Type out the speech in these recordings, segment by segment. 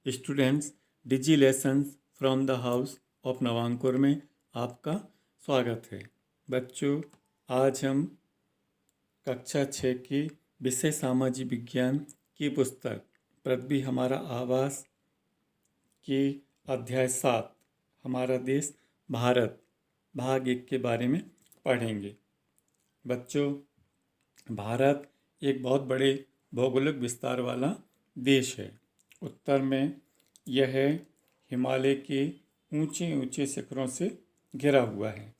Students, digi lessons from the house of Navankur में आपका स्वागत है। बच्चों, आज हम कक्षा 6 की विषय सामाजिक विज्ञान की पुस्तक पृथ्वी हमारा आवास की अध्याय 7 हमारा देश भारत भाग 1 के बारे में पढ़ेंगे। बच्चों, भारत एक बहुत बड़े भौगोलिक विस्तार वाला देश है। उत्तर में यह हिमालय के ऊंचे ऊंचे शिखरों से घिरा हुआ है।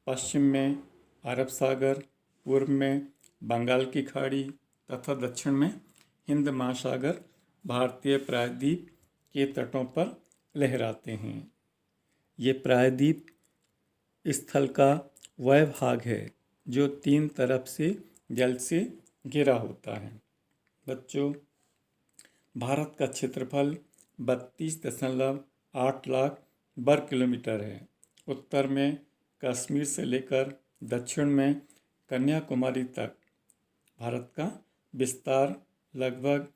पश्चिम में अरब सागर, पूर्व में बंगाल की खाड़ी तथा दक्षिण में हिंद महासागर भारतीय प्रायद्वीप के तटों पर लहराते हैं। ये प्रायद्वीप स्थल का वह भाग है जो 3 तरफ से जल से घिरा होता है। बच्चों, भारत का क्षेत्रफल 32.8 लाख वर्ग किलोमीटर है। उत्तर में कश्मीर से लेकर दक्षिण में कन्याकुमारी तक भारत का विस्तार लगभग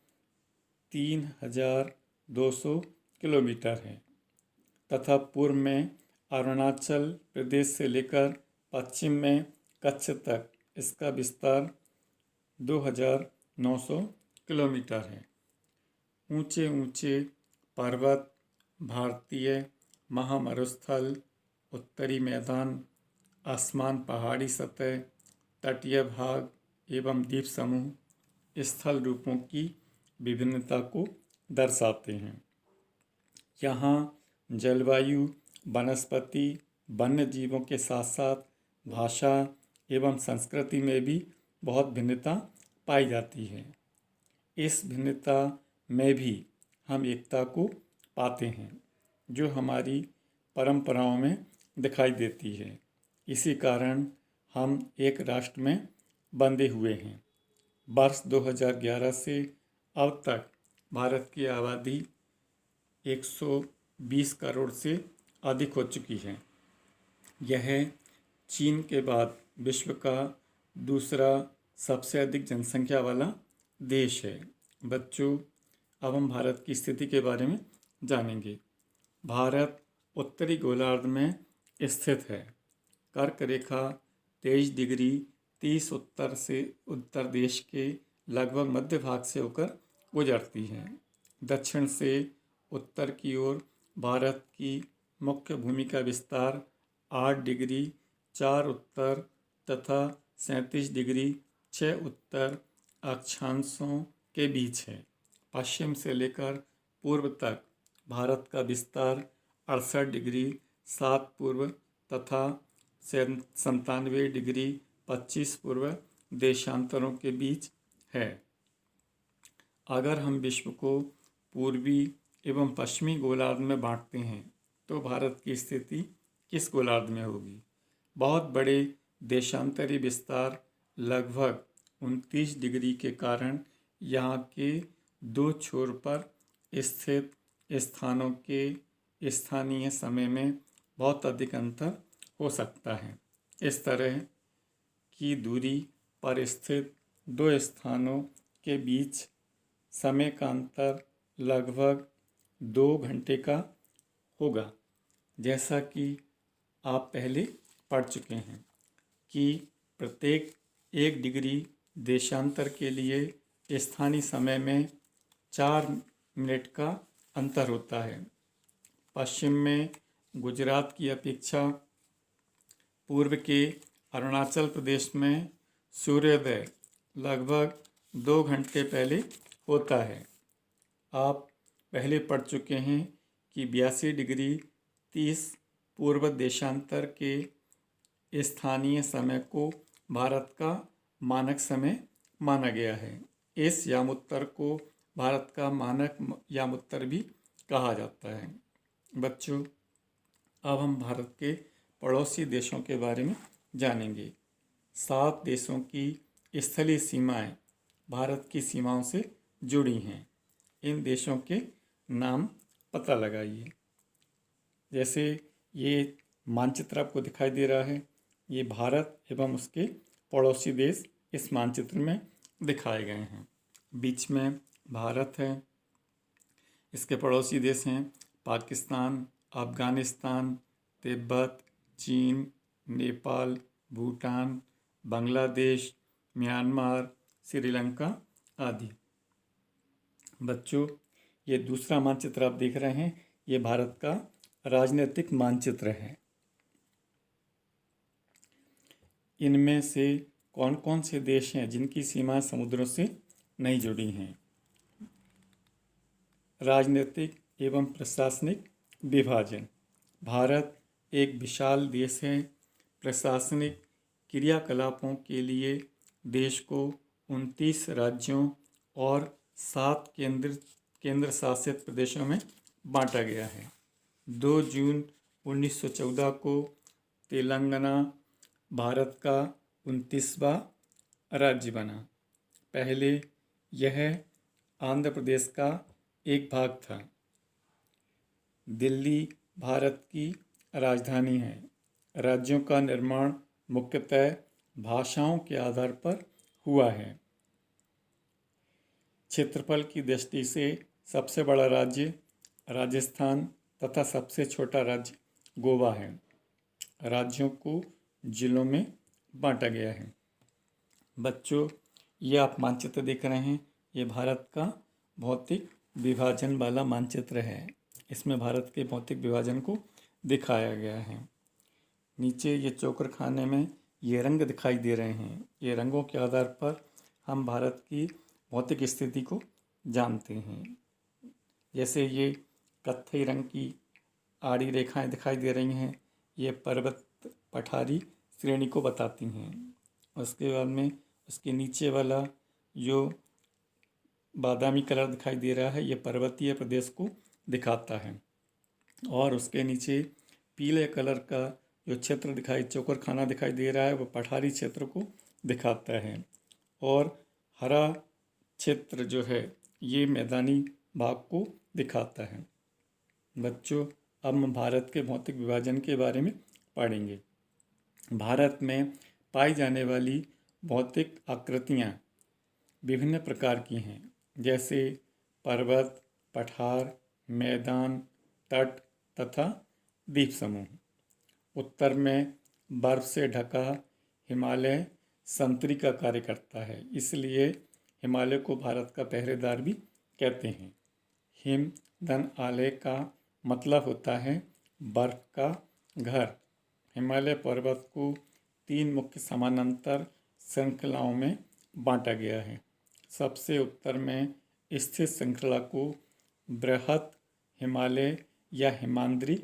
3200 किलोमीटर है तथा पूर्व में अरुणाचल प्रदेश से लेकर पश्चिम में कच्छ तक इसका विस्तार 2900 किलोमीटर है। ऊंचे ऊंचे पर्वत, भारतीय महामरुस्थल, उत्तरी मैदान, आसमान, पहाड़ी सतह, तटीय भाग एवं द्वीप समूह स्थल रूपों की विभिन्नता को दर्शाते हैं। यहाँ जलवायु, वनस्पति, वन्य जीवों के साथ साथ भाषा एवं संस्कृति में भी बहुत भिन्नता पाई जाती है। इस भिन्नता में भी हम एकता को पाते हैं जो हमारी परंपराओं में दिखाई देती है। इसी कारण हम एक राष्ट्र में बंधे हुए हैं। वर्ष 2011 से अब तक भारत की आबादी 120 करोड़ से अधिक हो चुकी है। यह चीन के बाद विश्व का दूसरा सबसे अधिक जनसंख्या वाला देश है। बच्चों, अब हम भारत की स्थिति के बारे में जानेंगे। भारत उत्तरी गोलार्ध में स्थित है। कर्क रेखा 23 डिग्री 30 उत्तर से उत्तर देश के लगभग मध्य भाग से होकर गुजरती है। दक्षिण से उत्तर की ओर भारत की मुख्य भूमि का विस्तार 8 डिग्री 4 उत्तर तथा 37 डिग्री 6 उत्तर अक्षांशों के बीच है। पश्चिम से लेकर पूर्व तक भारत का विस्तार 68 डिग्री 7 पूर्व तथा 97 डिग्री 25 पूर्व देशांतरों के बीच है। अगर हम विश्व को पूर्वी एवं पश्चिमी गोलार्ध में बांटते हैं तो भारत की स्थिति किस गोलार्ध में होगी? बहुत बड़े देशांतरी विस्तार लगभग 29 डिग्री के कारण यहाँ के 2 छोर पर स्थित स्थानों के स्थानीय समय में बहुत अधिक अंतर हो सकता है। इस तरह की दूरी पर स्थित 2 स्थानों के बीच समय का अंतर लगभग 2 घंटे का होगा। जैसा कि आप पहले पढ़ चुके हैं कि प्रत्येक 1 डिग्री देशांतर के लिए स्थानीय समय में 4 मिनट का अंतर होता है। पश्चिम में गुजरात की अपेक्षा पूर्व के अरुणाचल प्रदेश में सूर्योदय लगभग 2 घंटे पहले होता है। आप पहले पढ़ चुके हैं कि 82 डिग्री 30 पूर्व देशांतर के स्थानीय समय को भारत का मानक समय माना गया है। इस यामोत्तर को भारत का मानक यामोत्तर भी कहा जाता है। बच्चों, अब हम भारत के पड़ोसी देशों के बारे में जानेंगे। 7 देशों की स्थलीय सीमाएं भारत की सीमाओं से जुड़ी हैं। इन देशों के नाम पता लगाइए। जैसे ये मानचित्र आपको दिखाई दे रहा है, ये भारत एवं उसके पड़ोसी देश इस मानचित्र में दिखाए गए हैं। बीच में भारत है, इसके पड़ोसी देश हैं पाकिस्तान, अफ़गानिस्तान, तिब्बत, चीन, नेपाल, भूटान, बांग्लादेश, म्यांमार, श्रीलंका आदि। बच्चों, ये दूसरा मानचित्र आप देख रहे हैं, ये भारत का राजनीतिक मानचित्र है। इनमें से कौन कौन से देश हैं जिनकी सीमाएं समुद्रों से नहीं जुड़ी हैं? राजनीतिक एवं प्रशासनिक विभाजन। भारत एक विशाल देश है। प्रशासनिक क्रियाकलापों के लिए देश को 29 राज्यों और 7 केंद्र शासित प्रदेशों में बांटा गया है। 2 जून 1914 को तेलंगाना भारत का 29वां राज्य बना। पहले यह आंध्र प्रदेश का एक भाग था। दिल्ली भारत की राजधानी है। राज्यों का निर्माण मुख्यतः भाषाओं के आधार पर हुआ है। क्षेत्रफल की दृष्टि से सबसे बड़ा राज्य राजस्थान तथा सबसे छोटा राज्य गोवा है। राज्यों को जिलों में बांटा गया है। बच्चों, ये आप मानचित्र देख रहे हैं, ये भारत का भौतिक विभाजन वाला मानचित्र है। इसमें भारत के भौतिक विभाजन को दिखाया गया है। नीचे ये चोकर खाने में ये रंग दिखाई दे रहे हैं। ये रंगों के आधार पर हम भारत की भौतिक स्थिति को जानते हैं। जैसे ये कत्थई रंग की आड़ी रेखाएं दिखाई दे रही हैं, ये पर्वत पठारी श्रेणी को बताती हैं। उसके बाद में उसके नीचे वाला जो बादामी कलर दिखाई दे रहा है, ये पर्वतीय प्रदेश को दिखाता है। और उसके नीचे पीले कलर का जो क्षेत्र चोकर खाना दिखाई दे रहा है, वो पठारी क्षेत्र को दिखाता है। और हरा क्षेत्र जो है, ये मैदानी भाग को दिखाता है। बच्चों, अब हम भारत के भौतिक विभाजन के बारे में पढ़ेंगे। भारत में पाई जाने वाली भौतिक आकृतियाँ विभिन्न प्रकार की हैं, जैसे पर्वत, पठार, मैदान, तट तथा द्वीप समूह। उत्तर में बर्फ से ढका हिमालय संतरी का कार्य करता है, इसलिए हिमालय को भारत का पहरेदार भी कहते हैं। हिम धन आलय का मतलब होता है बर्फ का घर। हिमालय पर्वत को 3 मुख्य समानांतर श्रृंखलाओं में बांटा गया है। सबसे उत्तर में स्थित श्रृंखला को बृहत हिमालय या हिमाद्री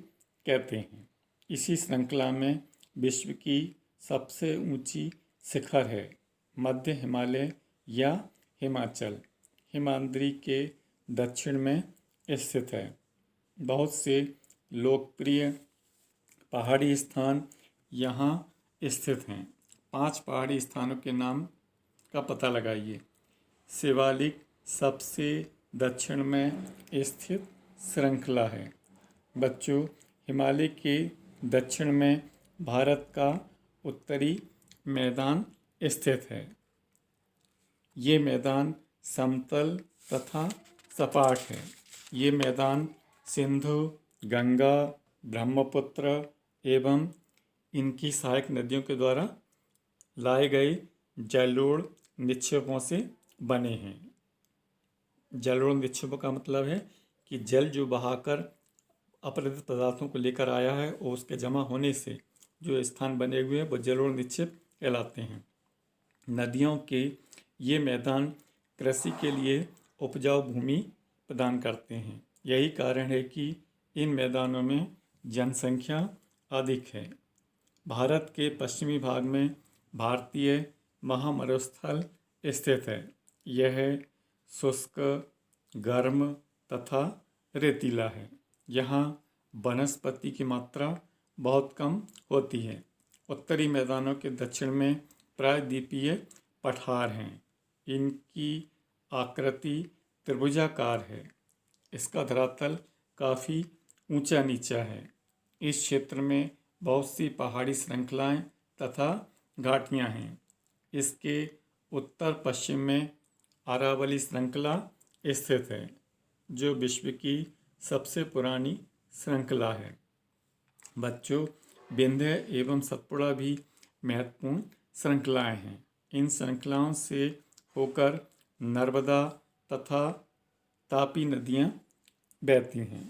कहते हैं। इसी श्रृंखला में विश्व की सबसे ऊंची शिखर है मध्य हिमालय या हिमाचल। हिमाद्री के दक्षिण में स्थित है। बहुत से लोकप्रिय पहाड़ी स्थान यहाँ स्थित हैं। 5 पहाड़ी स्थानों के नाम का पता लगाइए। शिवालिक सबसे दक्षिण में स्थित श्रृंखला है। बच्चों, हिमालय के दक्षिण में भारत का उत्तरी मैदान स्थित है। ये मैदान समतल तथा सपाट है। ये मैदान सिंधु, गंगा, ब्रह्मपुत्र एवं इनकी सहायक नदियों के द्वारा लाए गए जलोढ़ निक्षेपों से बने हैं। जलोढ़ निक्षेपों का मतलब है कि जल जो बहाकर अपरित पदार्थों को लेकर आया है और उसके जमा होने से जो स्थान बने हुए हैं वो जलोढ़ निक्षेप कहलाते हैं। नदियों के ये मैदान कृषि के लिए उपजाऊ भूमि प्रदान करते हैं। यही कारण है कि इन मैदानों में जनसंख्या अधिक है। भारत के पश्चिमी भाग में भारतीय महामरुस्थल स्थित है। यह शुष्क, गर्म तथा रेतीला है। यहाँ वनस्पति की मात्रा बहुत कम होती है। उत्तरी मैदानों के दक्षिण में प्रायद्वीपीय पठार हैं। इनकी आकृति त्रिभुजाकार है। इसका धरातल काफ़ी ऊंचा नीचा है। इस क्षेत्र में बहुत सी पहाड़ी श्रृंखलाएं तथा घाटियां हैं। इसके उत्तर पश्चिम में अरावली श्रृंखला स्थित है। जो विश्व की सबसे पुरानी श्रृंखला है। बच्चों, विंध्य एवं सतपुड़ा भी महत्वपूर्ण श्रृंखलाएं हैं। इन श्रृंखलाओं से होकर नर्मदा तथा तापी नदियाँ बहती हैं।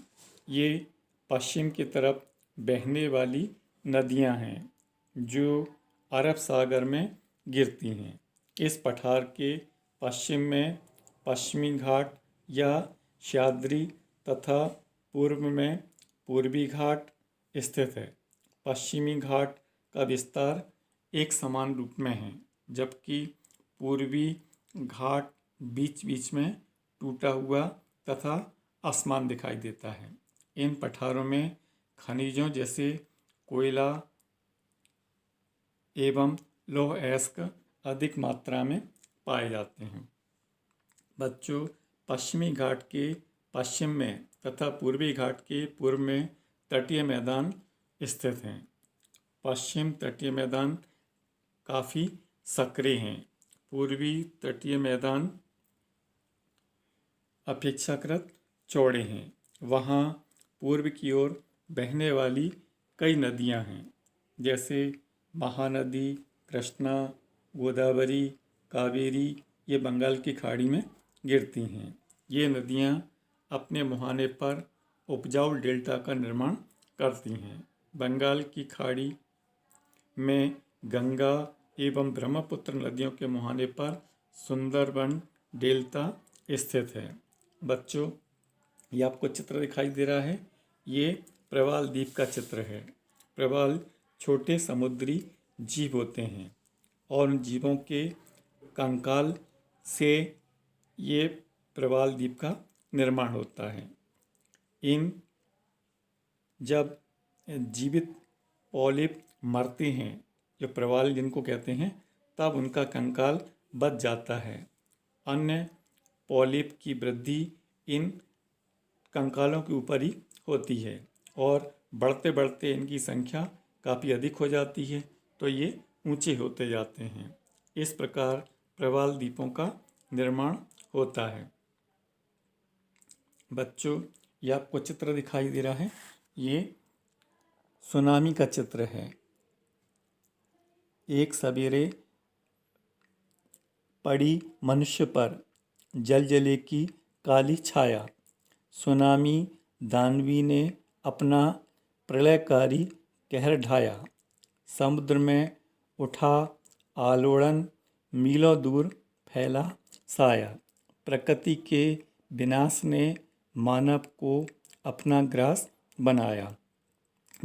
ये पश्चिम की तरफ बहने वाली नदियाँ हैं जो अरब सागर में गिरती हैं। इस पठार के पश्चिम में पश्चिमी घाट या सह्याद्री तथा पूर्व में पूर्वी घाट स्थित है। पश्चिमी घाट का विस्तार एक समान रूप में है, जबकि पूर्वी घाट बीच बीच में टूटा हुआ तथा असमान दिखाई देता है। इन पठारों में खनिजों जैसे कोयला एवं लौह अयस्क अधिक मात्रा में पाए जाते हैं। बच्चों, पश्चिमी घाट के पश्चिम में तथा पूर्वी घाट के पूर्व में तटीय मैदान स्थित हैं। पश्चिम तटीय मैदान काफ़ी सक्रिय हैं। पूर्वी तटीय मैदान अपेक्षाकृत चौड़े हैं। वहाँ पूर्व की ओर बहने वाली कई नदियाँ हैं, जैसे महानदी, कृष्णा, गोदावरी, कावेरी। ये बंगाल की खाड़ी में गिरती हैं। ये नदियाँ अपने मुहाने पर उपजाऊ डेल्टा का निर्माण करती हैं। बंगाल की खाड़ी में गंगा एवं ब्रह्मपुत्र नदियों के मुहाने पर सुंदरबन डेल्टा स्थित है। बच्चों, ये आपको चित्र दिखाई दे रहा है, ये प्रवाल द्वीप का चित्र है। प्रवाल छोटे समुद्री जीव होते हैं और उन जीवों के कंकाल से ये प्रवाल द्वीप का निर्माण होता है। इन जब जीवित पॉलिप मरते हैं, जो प्रवाल जिनको कहते हैं, तब उनका कंकाल बच जाता है। अन्य पॉलिप की वृद्धि इन कंकालों के ऊपर ही होती है और बढ़ते बढ़ते इनकी संख्या काफ़ी अधिक हो जाती है, तो ये ऊंचे होते जाते हैं। इस प्रकार प्रवाल द्वीपों का निर्माण होता है। बच्चों, ये आपको चित्र दिखाई दे रहा है, ये सुनामी का चित्र है। एक सवेरे पड़ी मनुष्य पर जलजले की काली छाया। सुनामी दानवी ने अपना प्रलयकारी कहर ढाया। समुद्र में उठा आलोड़न, मीलों दूर फैला साया। प्रकृति के विनाश ने मानव को अपना ग्रास बनाया।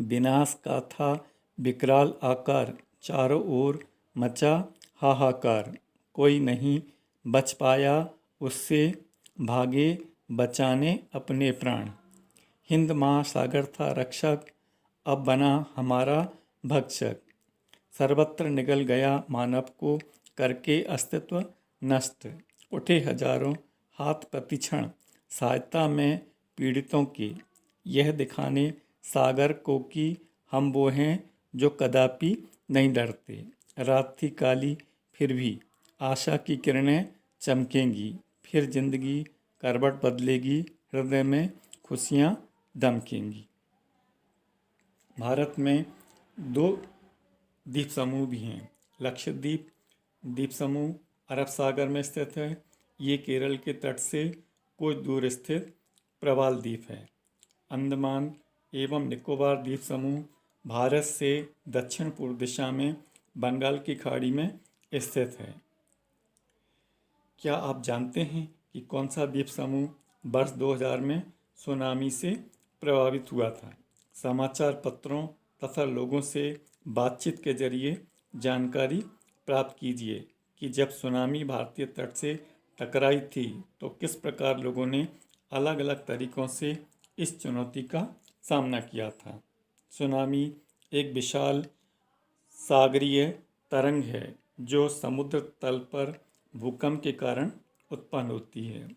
विनाश का था विकराल आकार, चारों ओर मचा हाहाकार। कोई नहीं बच पाया उससे, भागे बचाने अपने प्राण। हिंद महासागर था रक्षक, अब बना हमारा भक्षक। सर्वत्र निगल गया मानव को करके अस्तित्व नष्ट। उठे हजारों हाथ प्रतिक्षण, सहायता में पीड़ितों की। यह दिखाने सागर को कि हम वो हैं जो कदापि नहीं डरते। रात थी काली फिर भी आशा की किरणें चमकेंगी। फिर जिंदगी करवट बदलेगी, हृदय में खुशियाँ दमकेंगी। भारत में 2 द्वीप समूह भी हैं। लक्षद्वीप द्वीप समूह अरब सागर में स्थित है। ये केरल के तट से कुछ दूर स्थित प्रवाल द्वीप है। अंडमान एवं निकोबार द्वीप समूह भारत से दक्षिण पूर्व दिशा में बंगाल की खाड़ी में स्थित है। क्या आप जानते हैं कि कौन सा द्वीप समूह वर्ष 2000 में सुनामी से प्रभावित हुआ था? समाचार पत्रों तथा लोगों से बातचीत के जरिए जानकारी प्राप्त कीजिए कि जब सुनामी भारतीय तट से टकराई थी तो किस प्रकार लोगों ने अलग अलग तरीकों से इस चुनौती का सामना किया था। सुनामी एक विशाल सागरीय तरंग है जो समुद्र तल पर भूकंप के कारण उत्पन्न होती है।